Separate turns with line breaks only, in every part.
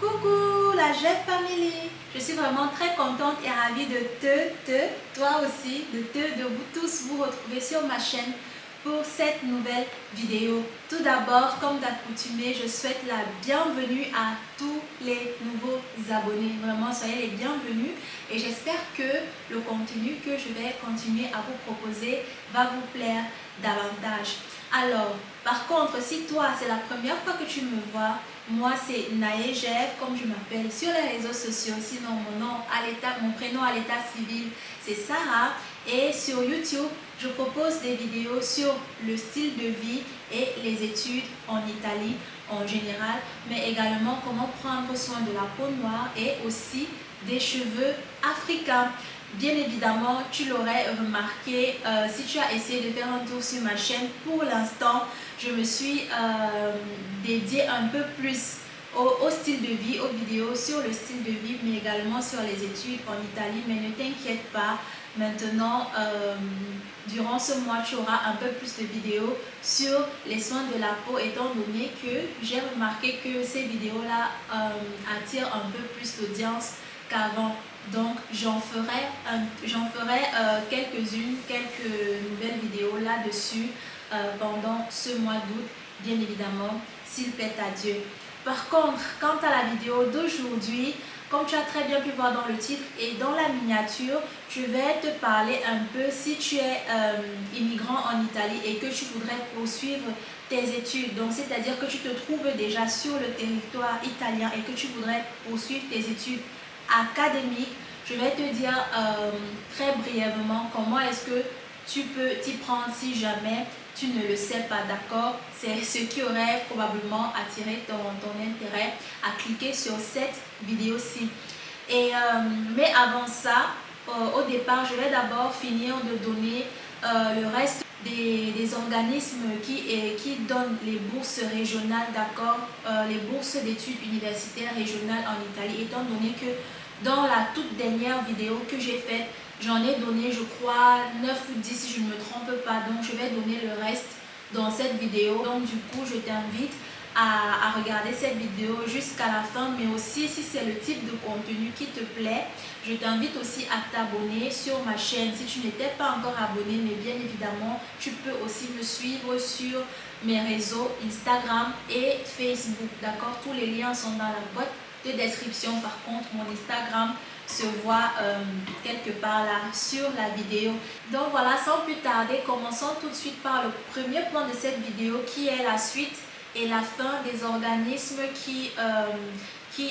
Coucou la Jeff Family, je suis vraiment très contente et ravie de toi aussi, de vous tous vous retrouver sur ma chaîne pour cette nouvelle vidéo. Tout d'abord, comme d'accoutumé, je souhaite la bienvenue à tous les nouveaux abonnés. Vraiment, soyez les bienvenus et j'espère que le contenu que je vais continuer à vous proposer va vous plaire davantage. Alors, par contre, si toi, c'est la première fois que tu me vois, moi c'est Nae Jeff, comme je m'appelle sur les réseaux sociaux. Sinon, mon prénom à l'état civil, c'est Sarah. Et sur YouTube, je propose des vidéos sur le style de vie et les études en Italie en général, mais également comment prendre soin de la peau noire et aussi des cheveux africains. Bien évidemment, tu l'aurais remarqué, si tu as essayé de faire un tour sur ma chaîne, pour l'instant, je me suis dédiée un peu plus au style de vie, aux vidéos sur le style de vie, mais également sur les études en Italie. Mais ne t'inquiète pas, maintenant, durant ce mois, tu auras un peu plus de vidéos sur les soins de la peau, étant donné que j'ai remarqué que ces vidéos-là attirent un peu plus d'audience qu'avant. Donc j'en ferai quelques nouvelles vidéos là-dessus pendant ce mois d'août, bien évidemment, s'il plaît à Dieu. Par contre, quant à la vidéo d'aujourd'hui, comme tu as très bien pu voir dans le titre et dans la miniature, je vais te parler un peu si tu es immigrant en Italie et que tu voudrais poursuivre tes études. Donc, c'est-à-dire que tu te trouves déjà sur le territoire italien et que tu voudrais poursuivre tes études académiques. Je vais te dire très brièvement comment est-ce que tu peux t'y prendre si jamais tu ne le sais pas, d'accord? C'est ce qui aurait probablement attiré ton intérêt à cliquer sur cette vidéo-ci. Mais avant ça, au départ, je vais d'abord finir de donner le reste des organismes qui donnent les bourses régionales, d'accord? Les bourses d'études universitaires régionales en Italie, étant donné que dans la toute dernière vidéo que j'ai faite, j'en ai donné, je crois, 9 ou 10 si je ne me trompe pas. Donc, je vais donner le reste dans cette vidéo. Donc, du coup, je t'invite à regarder cette vidéo jusqu'à la fin. Mais aussi, si c'est le type de contenu qui te plaît, je t'invite aussi à t'abonner sur ma chaîne. Si tu n'étais pas encore abonné, mais bien évidemment, tu peux aussi me suivre sur mes réseaux Instagram et Facebook. D'accord? Tous les liens sont dans la boîte de description. Par contre, mon Instagram se voit quelque part là sur la vidéo. Donc voilà, sans plus tarder, commençons tout de suite par le premier point de cette vidéo qui est la suite et la fin des organismes qui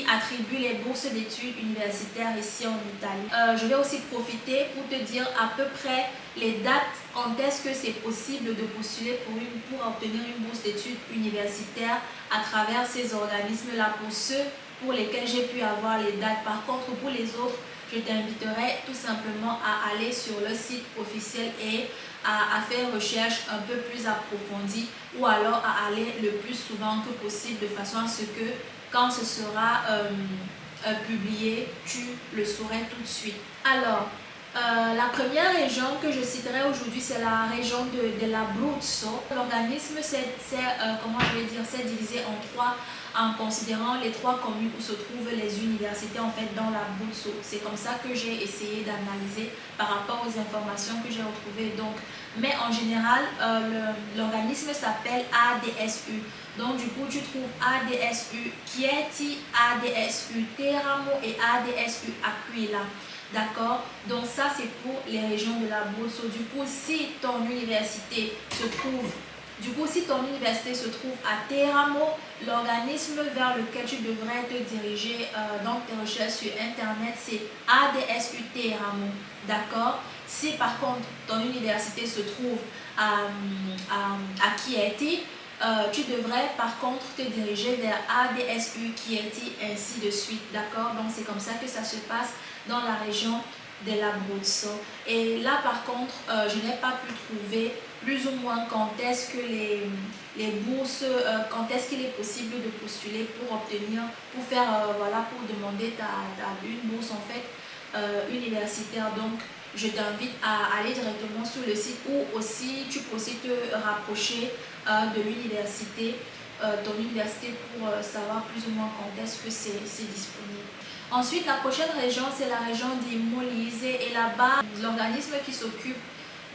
attribuent les bourses d'études universitaires ici en Italie. Je vais aussi profiter pour te dire à peu près les dates, quand est-ce que c'est possible de postuler pour obtenir une bourse d'études universitaires à travers ces organismes-là, pour ceux pour lesquels j'ai pu avoir les dates. Par contre, pour les autres, je t'inviterai tout simplement à aller sur le site officiel et à faire recherche un peu plus approfondie, ou alors à aller le plus souvent que possible, de façon à ce que quand ce sera publié, tu le saurais tout de suite. Alors, la première région que je citerai aujourd'hui, c'est la région de l'Abruzzo. L'organisme, c'est divisé en trois, en considérant les trois communes où se trouvent les universités en fait dans l'Abruzzo. C'est comme ça que j'ai essayé d'analyser par rapport aux informations que j'ai retrouvées. Donc, mais en général, l'organisme s'appelle ADSU. Donc du coup, tu trouves ADSU Chieti, ADSU Teramo et ADSU Aquila. D'accord? Donc ça, c'est pour les régions de l'Abruzzo. Du coup, si ton université se trouve à Teramo, l'organisme vers lequel tu devrais te diriger dans tes recherches sur Internet, c'est ADSU Teramo. D'accord? Si par contre, ton université se trouve à Chieti, tu devrais par contre te diriger vers ADSU Chieti, ainsi de suite. D'accord? Donc c'est comme ça que ça se passe dans la région de l'Abruzzo. Et là par contre, je n'ai pas pu trouver plus ou moins quand est-ce que les bourses, quand est-ce qu'il est possible de postuler pour obtenir, pour faire, pour demander une bourse en fait universitaire. Donc je t'invite à aller directement sur le site, ou aussi tu peux aussi te rapprocher de l'université ton université pour savoir plus ou moins quand est-ce que c'est disponible. Ensuite, la prochaine région, c'est la région du Molise, et là-bas, l'organisme qui s'occupe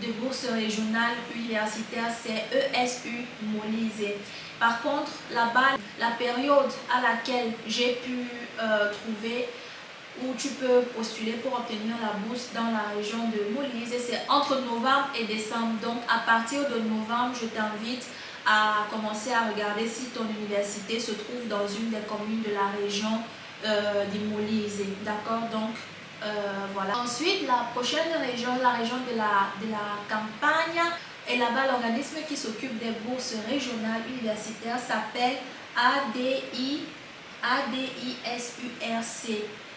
de bourses régionales universitaires, c'est ESU Molise. Par contre, là-bas, la période à laquelle j'ai pu trouver où tu peux postuler pour obtenir la bourse dans la région de Molise, c'est entre novembre et décembre. Donc, à partir de novembre, je t'invite à commencer à regarder si ton université se trouve dans une des communes de la région du Molise. D'accord? Donc, voilà. Ensuite, la prochaine région, la région de la Campagne, et là-bas, l'organisme qui s'occupe des bourses régionales universitaires s'appelle ADISURC.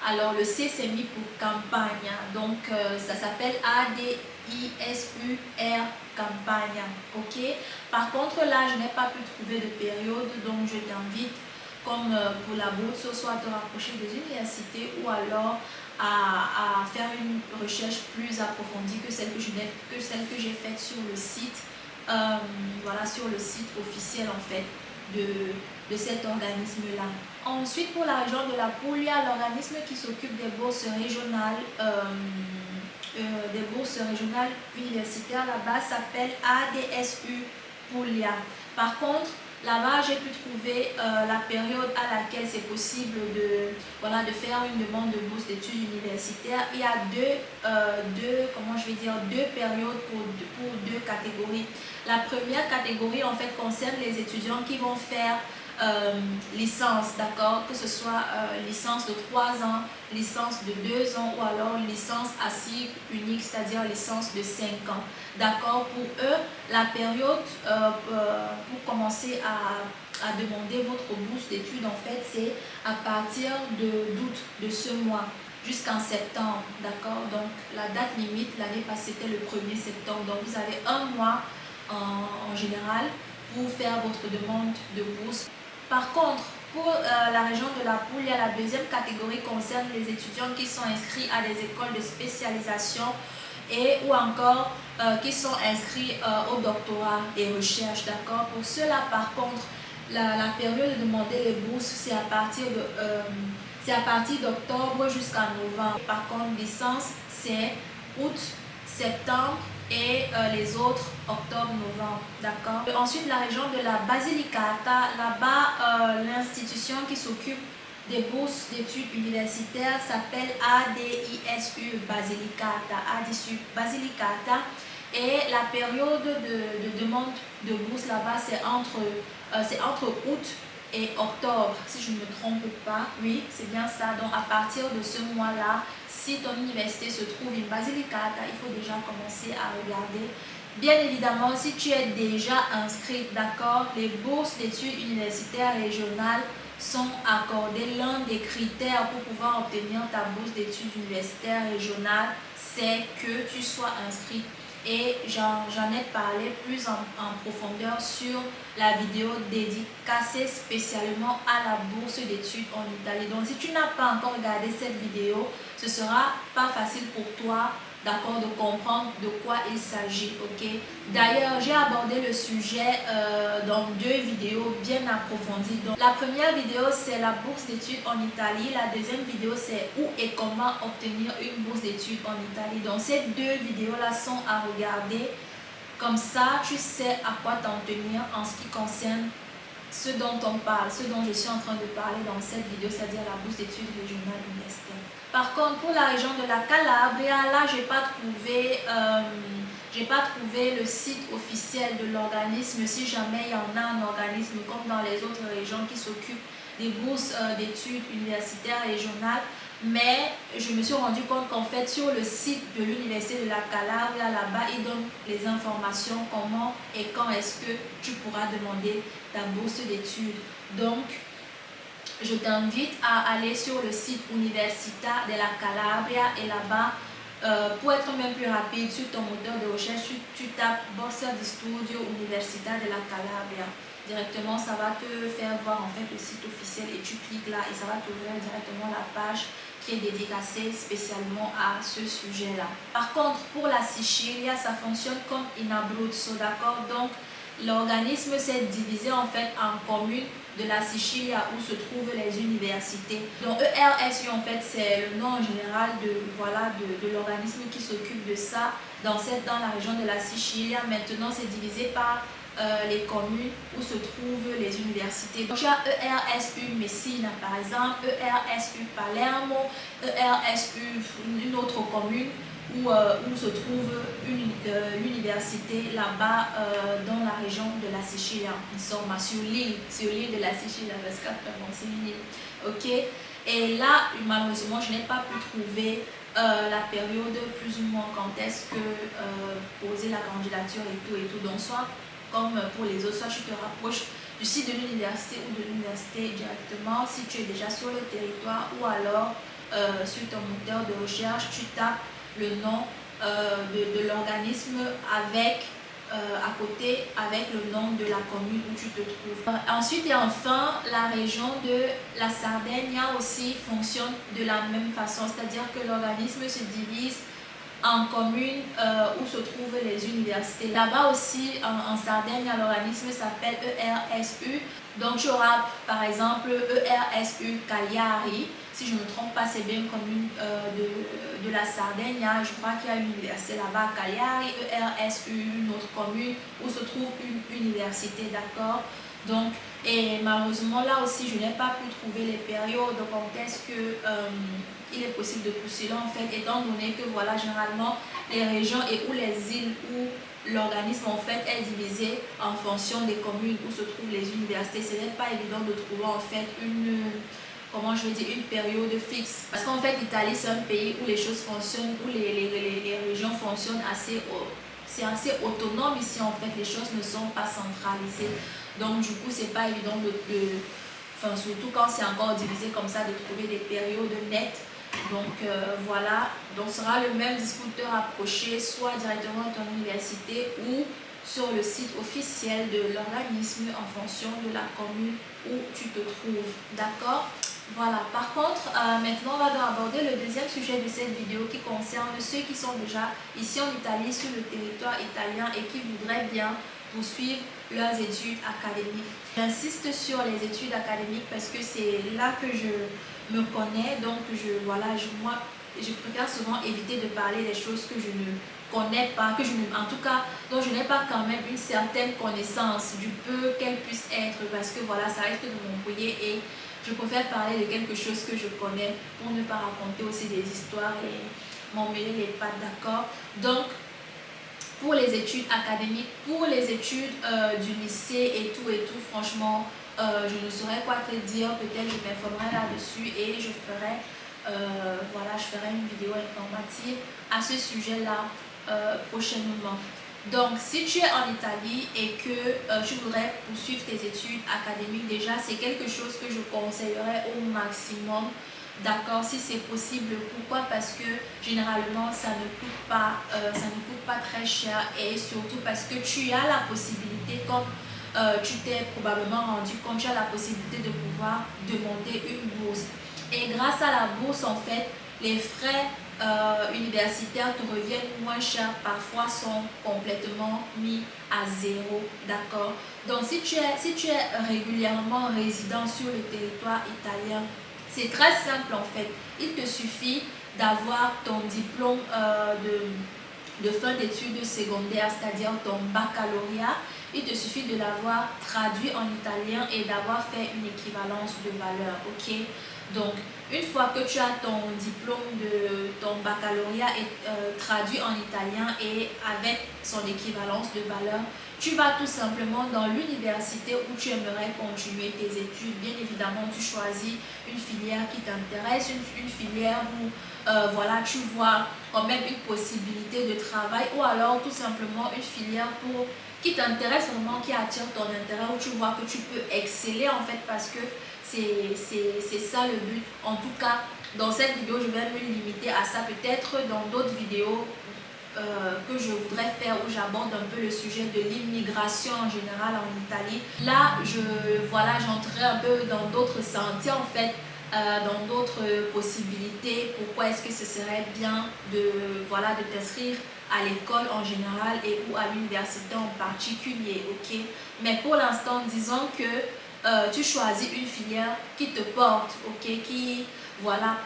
Alors, le C c'est mis pour campagne, donc ça s'appelle ADISUR campagne. Ok. Par contre, là, je n'ai pas pu trouver de période, donc je t'invite, comme pour la bourse, soit à te rapprocher des universités ou alors à faire une recherche plus approfondie que celle que j'ai faite sur le site, voilà, sur le site officiel en fait de cet organisme-là. Ensuite, pour la région de la Puglia, l'organisme qui s'occupe des bourses régionales, universitaires là-bas s'appelle ADSU Puglia. Par contre, là-bas, j'ai pu trouver la période à laquelle c'est possible de faire une demande de bourse d'études universitaires. Il y a deux périodes pour deux catégories. La première catégorie, en fait, concerne les étudiants qui vont faire licence, d'accord, que ce soit licence de 3 ans, licence de 2 ans ou alors licence à cycle unique, c'est-à-dire licence de 5 ans. D'accord, pour eux, la période pour commencer à demander votre bourse d'études, en fait, c'est à partir d'août de ce mois jusqu'en septembre. D'accord, donc la date limite, l'année passée, c'était le 1er septembre. Donc, vous avez un mois en général pour faire votre demande de bourse. Par contre, pour la région de la Puglia, la deuxième catégorie concerne les étudiants qui sont inscrits à des écoles de spécialisation ou encore qui sont inscrits au doctorat et recherche. D'accord. Pour cela, par contre, la période de demander les bourses, c'est à partir d'octobre jusqu'à novembre. Par contre, licence, c'est août, septembre et les autres octobre, novembre. D'accord. Ensuite, la région de la Basilicata, là-bas, l'institution qui s'occupe des bourses d'études universitaires s'appelle ADISU Basilicata. Et la période de demande de bourse là-bas, c'est entre août et octobre, si je ne me trompe pas. Oui, c'est bien ça. Donc, à partir de ce mois-là, si ton université se trouve en Basilicata, il faut déjà commencer à regarder. Bien évidemment, si tu es déjà inscrite, d'accord, les bourses d'études universitaires régionales sont accordées. L'un des critères pour pouvoir obtenir ta bourse d'études universitaires régionales, c'est que tu sois inscrite. Et j'en ai parlé plus en profondeur sur la vidéo dédicacée spécialement à la bourse d'études en Italie. Donc, si tu n'as pas encore regardé cette vidéo, ce ne sera pas facile pour toi, d'accord, de comprendre de quoi il s'agit, ok. D'ailleurs, j'ai abordé le sujet dans 2 vidéos bien approfondies. Donc, la première vidéo, c'est la bourse d'études en Italie. La deuxième vidéo, c'est où et comment obtenir une bourse d'études en Italie. Donc, ces 2 vidéos-là sont à regarder. Comme ça, tu sais à quoi t'en tenir en ce qui concerne ce dont on parle, ce dont je suis en train de parler dans cette vidéo, c'est-à-dire la bourse d'études régionales universitaires. Par contre, pour la région de la Calabria, là, j'ai pas trouvé le site officiel de l'organisme. Si jamais il y en a un organisme comme dans les autres régions qui s'occupe des bourses d'études universitaires régionales, mais je me suis rendu compte qu'en fait sur le site de l'université de la Calabria, là-bas, ils donnent les informations comment et quand est-ce que tu pourras demander ta bourse d'études. Donc, je t'invite à aller sur le site Università della Calabria et là-bas, pour être même plus rapide sur ton moteur de recherche, tu tapes Borsa di Studio Università della Calabria. Directement, ça va te faire voir en fait le site officiel et tu cliques là et ça va t'ouvrir directement la page qui est dédicacée spécialement à ce sujet-là. Par contre, pour la Sicilia, ça fonctionne comme in Abruzzo, d'accord? Donc, l'organisme s'est divisé en fait en communes de la Sicilie où se trouvent les universités. Donc ERSU en fait c'est le nom en général de l'organisme qui s'occupe de ça dans la région de la Sicilie. Maintenant c'est divisé par les communes où se trouvent les universités. Donc, tu as ERSU Messina par exemple, ERSU Palermo, ERSU une autre commune où se trouve l'université là-bas dans la région de la Sicile. Insomma, sur l'île de la Sicile, parce que c'est une île. Ok. Et là, malheureusement, je n'ai pas pu trouver la période plus ou moins quand est-ce que poser la candidature et tout. Donc, soit comme pour les autres, soit tu te rapproches du site de l'université ou de l'université directement si tu es déjà sur le territoire, ou alors sur ton moteur de recherche, tu tapes le nom de l'organisme avec à côté avec le nom de la commune où tu te trouves. Ensuite et enfin, la région de la Sardaigne aussi fonctionne de la même façon, c'est-à-dire que l'organisme se divise en communes où se trouvent les universités. Là-bas aussi, en Sardaigne, l'organisme s'appelle ERSU. Donc, tu auras par exemple ERSU Cagliari. Si je ne me trompe pas, c'est bien une commune de la Sardaigne. Je crois qu'il y a une université là-bas, Cagliari. ERSU, une autre commune où se trouve une université, d'accord? Donc, et malheureusement, là aussi, je n'ai pas pu trouver les périodes quand est-ce que il est possible de postuler en fait, étant donné que voilà, généralement, les régions et ou les îles où l'organisme en fait est divisé en fonction des communes où se trouvent les universités, ce n'est pas évident de trouver en fait une période fixe. Parce qu'en fait, l'Italie, c'est un pays où les choses fonctionnent, où les régions fonctionnent c'est assez autonome ici en fait, les choses ne sont pas centralisées. Donc du coup, c'est pas évident enfin, surtout quand c'est encore divisé comme ça, de trouver des périodes nettes. Donc voilà, donc sera le même discours de te rapprocher soit directement à ton université ou sur le site officiel de l'organisme en fonction de la commune où tu te trouves, d'accord? Voilà, par contre, maintenant on va aborder le deuxième sujet de cette vidéo qui concerne ceux qui sont déjà ici en Italie, sur le territoire italien et qui voudraient bien poursuivre leurs études académiques. J'insiste sur les études académiques parce que c'est là que je me connais, donc moi je préfère souvent éviter de parler des choses que je ne connais pas, en tout cas dont je n'ai pas quand même une certaine connaissance du peu qu'elles puissent être, parce que voilà, ça risque de m'embrouiller et je préfère parler de quelque chose que je connais pour ne pas raconter aussi des histoires et m'emmêler les pattes, d'accord? Donc, pour les études académiques, pour les études du lycée et tout, franchement, je ne saurais quoi te dire. Peut-être je m'informerai là-dessus et je ferai une vidéo informative à ce sujet-là prochainement. Donc, si tu es en Italie et que tu voudrais poursuivre tes études académiques, déjà, c'est quelque chose que je conseillerais au maximum. D'accord, si c'est possible. Pourquoi? Parce que généralement ça ne coûte pas très cher, et surtout parce que tu as la possibilité, comme tu t'es probablement rendu compte, tu as la possibilité de pouvoir demander une bourse. Et grâce à la bourse, en fait, les frais universitaires te reviennent moins chers, parfois sont complètement mis à zéro, d'accord? Donc si tu es régulièrement résident sur le territoire italien, c'est très simple en fait. Il te suffit d'avoir ton diplôme de fin d'études secondaires, c'est-à-dire ton baccalauréat. Il te suffit de l'avoir traduit en italien et d'avoir fait une équivalence de valeur, ok? Donc, une fois que tu as ton diplôme de ton baccalauréat traduit en italien et avec son équivalence de valeur, tu vas tout simplement dans l'université où tu aimerais continuer tes études. Bien évidemment, tu choisis une filière qui t'intéresse, une filière où tu vois quand même une possibilité de travail, ou alors tout simplement une filière qui t'intéresse vraiment, qui attire ton intérêt, où tu vois que tu peux exceller en fait, parce que c'est ça le but. En tout cas, dans cette vidéo, je vais me limiter à ça. Peut-être dans d'autres vidéos que je voudrais faire où j'aborde un peu le sujet de l'immigration en général en Italie. Là, j'entrerai un peu dans d'autres sentiers en fait, dans d'autres possibilités. Pourquoi est-ce que ce serait bien de t'inscrire à l'école en général et ou à l'université en particulier, ok? Mais pour l'instant, disons que tu choisis une filière qui te porte, ok? Voilà,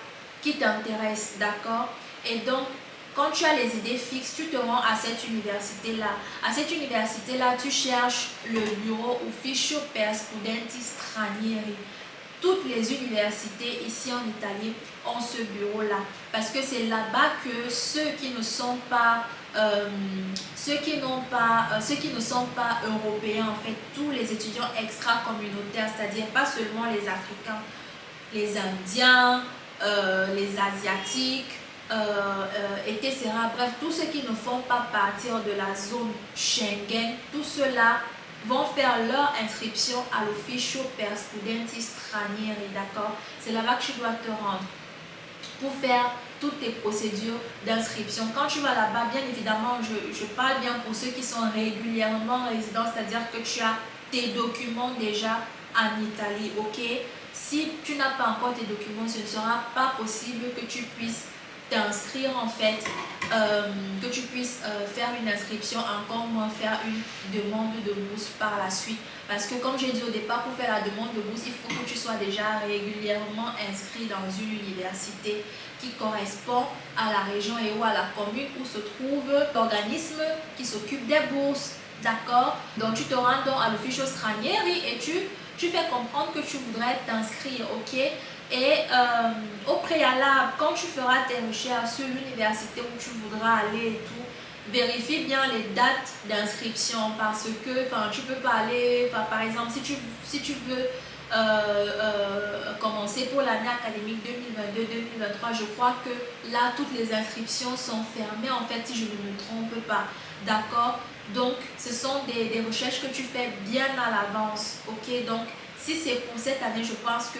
qui t'intéresse, d'accord? Et donc, quand tu as les idées fixes, tu te rends à cette université-là. À cette université-là, tu cherches le bureau Ufficio per Studenti Stranieri. Toutes les universités ici en Italie ont ce bureau-là. Parce que c'est là-bas que ceux qui ne sont pas européens, en fait, tous les étudiants extra-communautaires, c'est-à-dire pas seulement les Africains, les Indiens, les Asiatiques, etc. Bref, tous ceux qui ne font pas partir de la zone Schengen, tout cela vont faire leur inscription à l'Ufficio per Studenti Stranieri, d'accord? C'est là-bas que tu dois te rendre pour faire toutes tes procédures d'inscription. Quand tu vas là-bas, bien évidemment, je parle bien pour ceux qui sont régulièrement résidents, c'est-à-dire que tu as tes documents déjà en Italie, ok? Si tu n'as pas encore tes documents, ce ne sera pas possible que tu puisses t'inscrire en fait, que tu puisses faire une inscription, encore moins faire une demande de bourse par la suite. Parce que comme j'ai dit au départ, pour faire la demande de bourse, il faut que tu sois déjà régulièrement inscrit dans une université qui correspond à la région et ou à la commune où se trouve l'organisme qui s'occupe des bourses. D'accord? Donc tu te rends donc à l'Ufficio Stranieri et tu fais comprendre que tu voudrais t'inscrire, ok? Et au préalable, quand tu feras tes recherches sur l'université où tu voudras aller et tout, vérifie bien les dates d'inscription parce que tu peux pas aller, par exemple, si tu veux commencer pour l'année académique 2022-2023, je crois que là, toutes les inscriptions sont fermées, en fait, si je ne me trompe pas. D'accord? Donc, ce sont des recherches que tu fais bien à l'avance. Ok? Donc, si c'est pour cette année, je pense que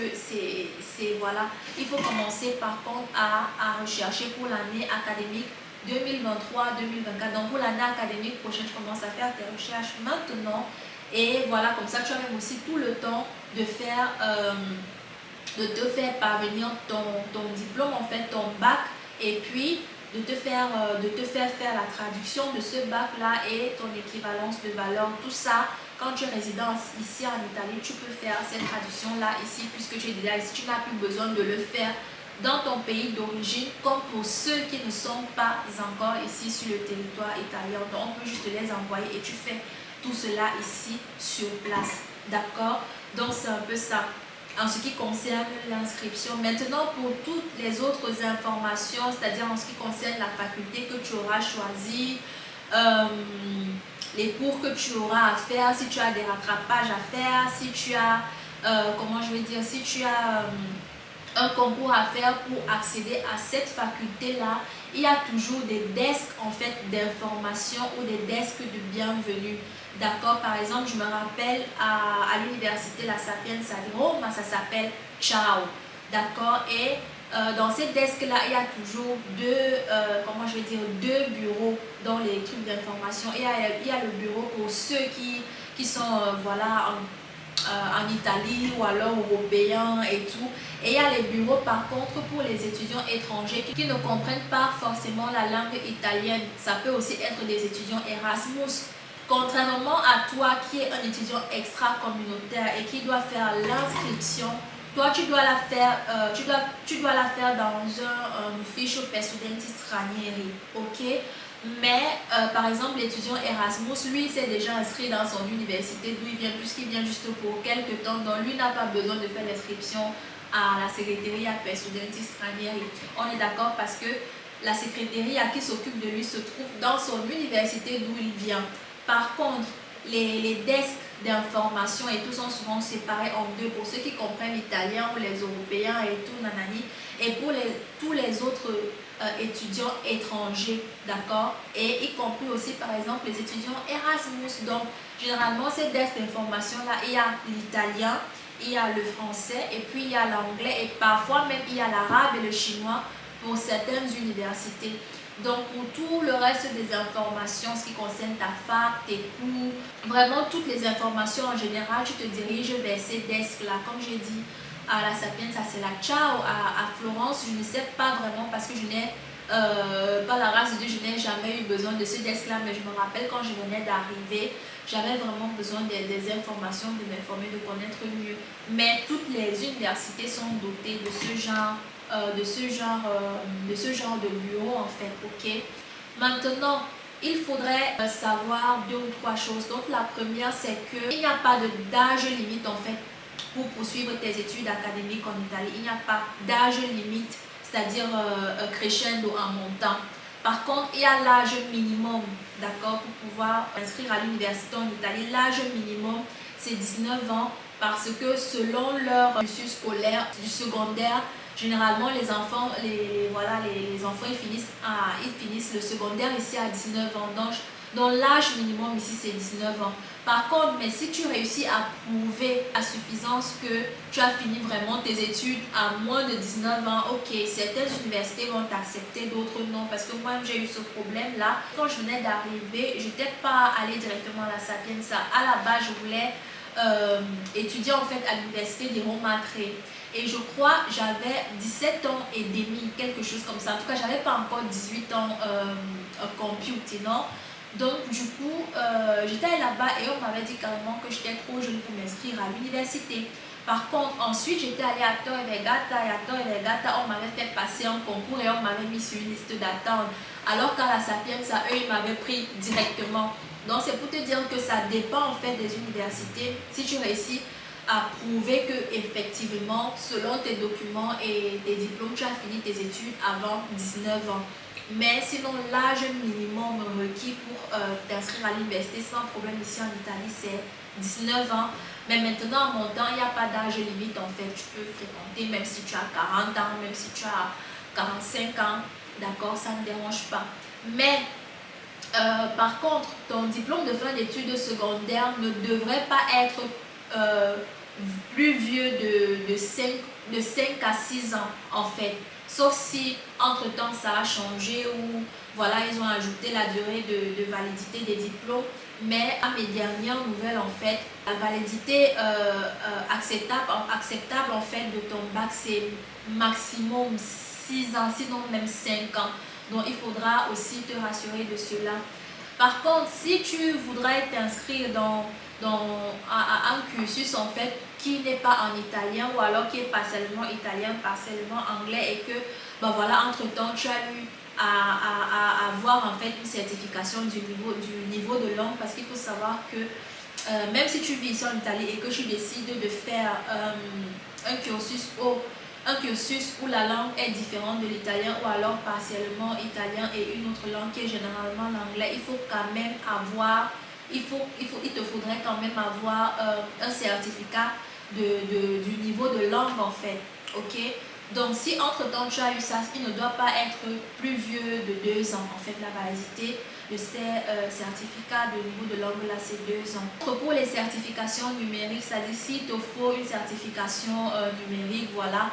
voilà. Il faut commencer par contre à rechercher pour l'année académique 2023-2024. Donc, pour l'année académique prochaine, je commence à faire tes recherches maintenant. Et voilà, comme ça, tu as même aussi tout le temps de te faire parvenir ton diplôme, en fait, ton bac. Et puis, de te faire faire la traduction de ce bac-là et ton équivalence de valeur. Tout ça, quand tu es résident ici en Italie, tu peux faire cette traduction-là ici, puisque tu es déjà ici. Tu n'as plus besoin de le faire dans ton pays d'origine, comme pour ceux qui ne sont pas encore ici sur le territoire italien. Donc, on peut juste les envoyer et tu fais tout cela ici sur place. D'accord? Donc, c'est un peu ça en ce qui concerne l'inscription. Maintenant, pour toutes les autres informations, c'est-à-dire en ce qui concerne la faculté que tu auras choisie, les cours que tu auras à faire, si tu as des rattrapages à faire, si tu as, si tu as un concours à faire pour accéder à cette faculté-là, il y a toujours des desks en fait d'information ou des desks de bienvenue. D'accord? Par exemple, je me rappelle à l'université La Sapienza di Roma, ça s'appelle Ciao. D'accord? Et dans ces desks-là, il y a toujours deux bureaux dans les trucs d'information. Il y a le bureau pour ceux qui sont en Italie ou alors européens et tout. Et il y a les bureaux par contre pour les étudiants étrangers qui ne comprennent pas forcément la langue italienne. Ça peut aussi être des étudiants Erasmus. Contrairement à toi qui es un étudiant extra-communautaire et qui doit faire l'inscription, toi tu dois la faire, tu dois la faire dans un Ufficio per Studenti Stranieri, ok? Mais par exemple l'étudiant Erasmus, lui s'est déjà inscrit dans son université d'où il vient, puisqu'il vient juste pour quelques temps, donc lui n'a pas besoin de faire l'inscription à la Segreteria per Studenti Stranieri. On est d'accord parce que la secrétariat qui s'occupe de lui se trouve dans son université d'où il vient. Par contre, les desks d'information et tout sont souvent séparés en deux pour ceux qui comprennent l'italien ou les européens et tout, nanani. Et pour tous les autres étudiants étrangers, d'accord? Et y compris aussi par exemple les étudiants Erasmus. Donc, généralement, ces desks d'information-là, il y a l'italien, il y a le français et puis il y a l'anglais et parfois même il y a l'arabe et le chinois pour certaines universités. Donc pour tout le reste des informations, ce qui concerne ta fac, tes cours, vraiment toutes les informations en général, tu te diriges vers ces desks-là. Comme j'ai dit, à la Sapienza, c'est la Ciao. À Florence, je ne sais pas vraiment parce que je n'ai par la grâce de Dieu, je n'ai jamais eu besoin de ce desk-là, mais je me rappelle quand je venais d'arriver, j'avais vraiment besoin des informations, de m'informer, de connaître mieux. Mais toutes les universités sont dotées de ce genre, de bureau en fait, ok? Maintenant, il faudrait savoir deux ou trois choses. Donc la première, c'est qu'il n'y a pas d'âge limite en fait pour poursuivre tes études académiques en Italie. Il n'y a pas d'âge limite, c'est-à-dire crescendo en montant. Par contre, il y a l'âge minimum, d'accord, pour pouvoir inscrire à l'université en Italie. L'âge minimum, c'est 19 ans parce que selon leur cursus scolaire du secondaire, généralement les enfants, les enfants ils finissent le secondaire ici à 19 ans. Donc l'âge minimum ici c'est 19 ans. Par contre, mais si tu réussis à prouver à suffisance que tu as fini vraiment tes études à moins de 19 ans, ok, certaines universités vont t'accepter, d'autres non. Parce que moi j'ai eu ce problème là. Quand je venais d'arriver, je n'étais pas allée directement à la Sapienza. À la base, je voulais étudier en fait à l'université di Roma Tre. Et je crois j'avais 17 ans et demi, quelque chose comme ça. En tout cas, j'avais pas encore 18 ans computer, non? Donc du coup, j'étais allée là-bas et on m'avait dit carrément que j'étais trop jeune pour m'inscrire à l'université. Par contre, ensuite, j'étais allée à Torre Vergata et à Torre Vergata, on m'avait fait passer un concours et on m'avait mis sur une liste d'attente. Alors qu'à la Sapienza, eux, ils m'avaient pris directement. Donc c'est pour te dire que ça dépend en fait des universités. Si tu réussis à prouver que effectivement, selon tes documents et tes diplômes, tu as fini tes études avant 19 ans. Mais sinon, l'âge minimum requis pour t'inscrire à l'université sans problème ici en Italie, c'est 19 ans. Mais maintenant, en montant, il n'y a pas d'âge limite en fait. Tu peux fréquenter même si tu as 40 ans, même si tu as 45 ans. D'accord, ça ne dérange pas. Mais par contre, ton diplôme de fin d'études secondaires ne devrait pas être plus vieux de 5 à 6 ans en fait. Sauf si entre-temps ça a changé ou voilà, ils ont ajouté la durée de validité des diplômes. Mais à mes dernières nouvelles en fait, la validité acceptable en fait de ton bac c'est maximum 6 ans, sinon même 5 ans. Donc il faudra aussi te rassurer de cela. Par contre, si tu voudrais t'inscrire à un cursus en fait qui n'est pas en italien ou alors qui est partiellement italien, partiellement anglais et que ben voilà, entre temps tu as eu à avoir en fait une certification du niveau de langue, parce qu'il faut savoir que même si tu vis ici en Italie et que tu décides de faire un cursus où la langue est différente de l'italien ou alors partiellement italien et une autre langue qui est généralement l'anglais, il faut quand même avoir, il te faudrait quand même avoir un certificat du niveau de langue en fait, ok? Donc si entre temps tu as eu ça, il ne doit pas être plus vieux de 2 ans en fait, la validité de ces certificats de niveau de langue là c'est 2 ans. Pour les certifications numériques, ça dit s'il te faut une certification numérique, voilà,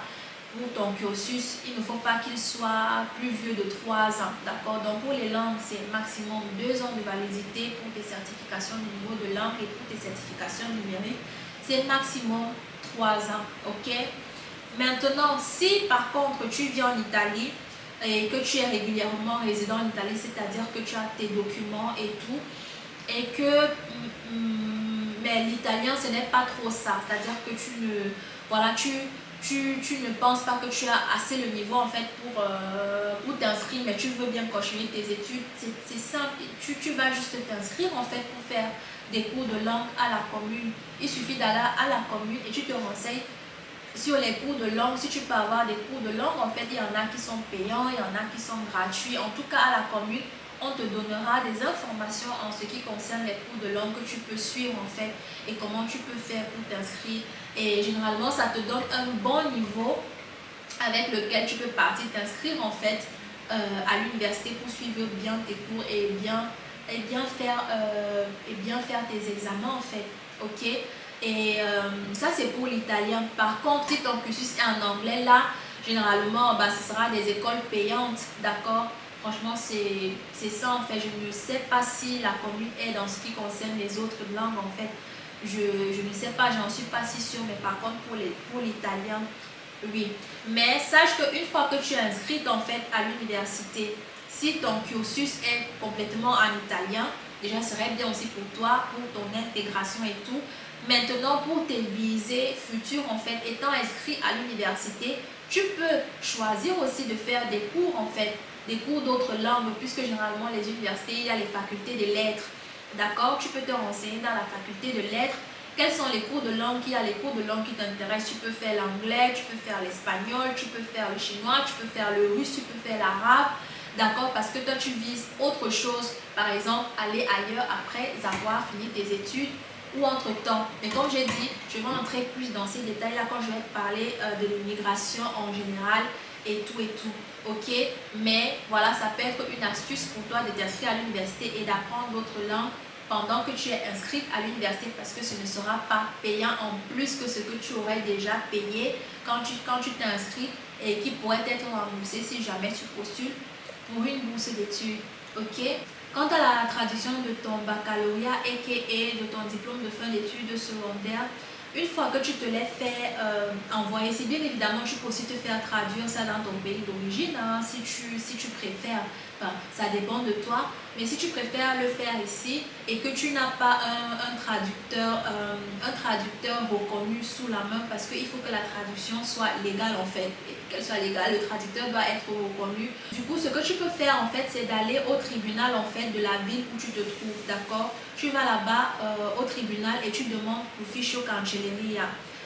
pour ton cursus, il ne faut pas qu'il soit plus vieux de 3 ans, d'accord? Donc pour les langues, c'est maximum 2 ans de validité pour tes certifications de niveau de langue, et pour tes certifications numériques, c'est maximum 3 ans, ok? Maintenant, si par contre tu vis en Italie et que tu es régulièrement résident en Italie, c'est-à-dire que tu as tes documents et tout, et que mais l'italien ce n'est pas trop ça, c'est-à-dire que tu ne, voilà, tu ne penses pas que tu as assez le niveau en fait pour t'inscrire, mais tu veux bien continuer tes études, c'est simple, tu vas juste t'inscrire en fait pour faire des cours de langue à la commune. Il suffit d'aller à la commune et tu te renseignes sur les cours de langue. Si tu peux avoir des cours de langue, en fait il y en a qui sont payants, il y en a qui sont gratuits. En tout cas à la commune, on te donnera des informations en ce qui concerne les cours de langue que tu peux suivre en fait et comment tu peux faire pour t'inscrire. Et généralement ça te donne un bon niveau avec lequel tu peux partir t'inscrire en fait à l'université pour suivre bien tes cours et bien faire tes examens en fait, ok? Et ça c'est pour l'italien. Par contre, si ton cursus est en anglais, là généralement bah, ce sera des écoles payantes, d'accord? Franchement c'est ça en fait. Je ne sais pas si la commune est dans ce qui concerne les autres langues en fait. Je ne sais pas, j'en suis pas si sûre, mais par contre pour l'italien, Oui, mais sache qu'une fois que tu es inscrite en fait à l'université, si ton cursus est complètement en italien, déjà ce serait bien aussi pour toi, pour ton intégration et tout. Maintenant, pour tes visées futures en fait, étant inscrit à l'université, tu peux choisir aussi de faire des cours en fait, des cours d'autres langues, puisque généralement les universités, il y a les facultés de lettres. D'accord? Tu peux te renseigner dans la faculté de lettres. Quels sont les cours de langue qu'il y a, les cours de langue qui t'intéressent? Tu peux faire l'anglais, tu peux faire l'espagnol, tu peux faire le chinois, tu peux faire le russe, tu peux faire l'arabe. D'accord? Parce que toi, tu vises autre chose. Par exemple, aller ailleurs après avoir fini tes études ou entre-temps. Mais comme j'ai dit, je vais entrer plus dans ces détails-là quand je vais te parler de l'immigration en général et tout et tout. Ok? Mais voilà, ça peut être une astuce pour toi de t'inscrire à l'université et d'apprendre d'autres langues pendant que tu es inscrite à l'université, parce que ce ne sera pas payant en plus que ce que tu aurais déjà payé quand tu t'es inscrite et qui pourrait être remboursé si jamais tu postules pour une bourse d'études. Ok? Quant à la traduction de ton baccalauréat et de ton diplôme de fin d'études secondaires, une fois que tu te l'es fait envoyer, si bien évidemment tu peux aussi te faire traduire ça dans ton pays d'origine, hein, si tu préfères. Enfin, ça dépend de toi, mais si tu préfères le faire ici et que tu n'as pas un traducteur reconnu sous la main, parce qu'il faut que la traduction soit légale en fait, et qu'elle soit légale, le traducteur doit être reconnu. Du coup, ce que tu peux faire en fait, c'est d'aller au tribunal en fait de la ville où tu te trouves, d'accord? Tu vas là-bas au tribunal et tu demandes l'ufficio cancelleria.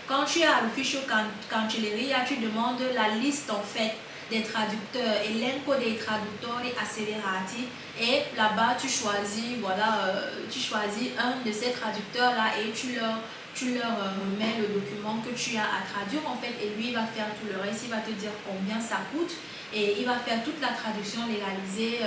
Quand tu es à l'ufficio cancelleria, tu demandes la liste en fait des traducteurs, elenco dei traduttori asseverati, et là-bas tu choisis, voilà, tu choisis un de ces traducteurs là et tu leur remets le document que tu as à traduire en fait, et lui il va faire tout le reste, il va te dire combien ça coûte et il va faire toute la traduction légalisée,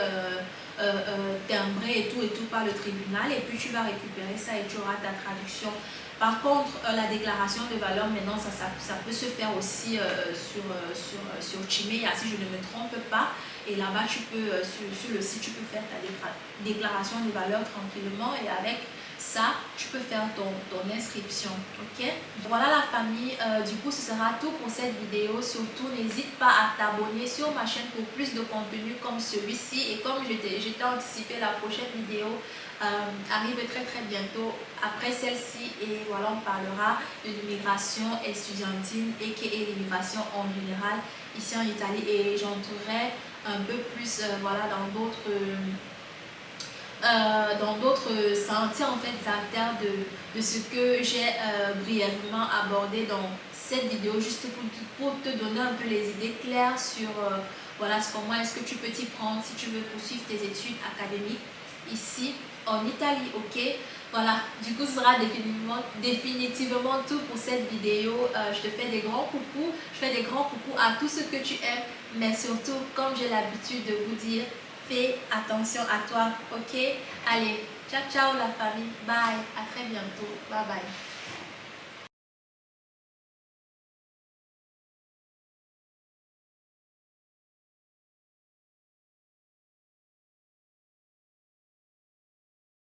timbrée et tout par le tribunal, et puis tu vas récupérer ça et tu auras ta traduction. Par contre, la déclaration de valeur, maintenant, ça peut se faire aussi sur Chimea, si je ne me trompe pas. Et là-bas, tu peux, sur le site, tu peux faire ta déclaration de valeur tranquillement. Et avec ça, tu peux faire ton inscription. Ok? Voilà la famille. Du coup, ce sera tout pour cette vidéo. Surtout, n'hésite pas à t'abonner sur ma chaîne pour plus de contenu comme celui-ci. Et comme je t'ai anticipé, la prochaine vidéo arrive très bientôt après celle-ci, et voilà, on parlera de l'immigration estudiantine et l'immigration en général ici en Italie, et j'entrerai un peu plus voilà, dans d'autres sentiers en fait d'acteurs de ce que j'ai brièvement abordé dans cette vidéo, juste pour te donner un peu les idées claires sur voilà, comment est-ce que tu peux t'y prendre si tu veux poursuivre tes études académiques ici en Italie. Ok, voilà, du coup ce sera définitivement tout pour cette vidéo. Je te fais des grands coucous, je fais des grands coucous à tous ceux que tu aimes, mais surtout, comme j'ai l'habitude de vous dire, fais attention à toi. Ok, allez, ciao ciao la famille, bye, à très bientôt, bye bye.